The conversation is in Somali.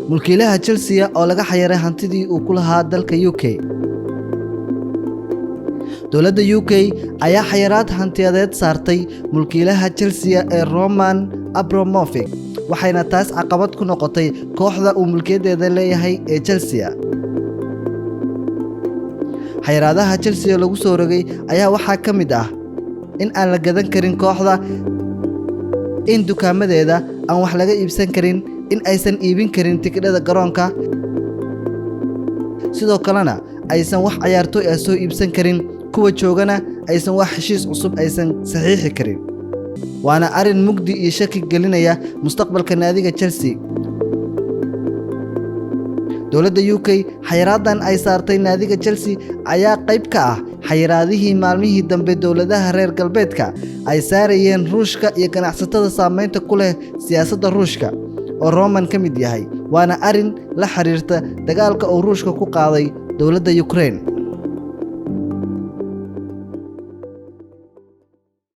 mulkiilaha Chelsea oo laga xayiray hantidii uu ku lahaa dalka UK. dowladda UK ayaa xayiraad hantiyadeed saartay mulkiilaha Chelsea ee Roman Abramovich waxayna taas caqabad ku noqotay kooxda uu mulkiyadeeda leeyahay ee Chelsea. xayiraadaha Chelsea lagu soo rogay ayaa waxaa ka mid ah in aan la gadan karin kooxda, in dukaamadeeda aan wax laga iibsan karin, in aysan iibin karin tikidhada garoonka, sidoo kalena aysan wax ciyaartooy ah soo iibsan karin, kuwa joogana aysan wax heshiis cusub aysan saxiixi karin. waana arin mugdi iyo shaki gelinaya mustaqbalka naadiga Chelsea. dowladda UK xayiraadan ay saartay naadiga Chelsea ayaa qayb ka ah xayiraadihii maalmihii dambe dowladaha reer galbeedka ay saarayeen Ruushka iyo ganacsatada saameynta ku leh siyaasadda Ruushka oo Roman ka mid yahay, waana arin la xiriirta dagaalka uu Ruushka ku qaaday dowladda Ukraine.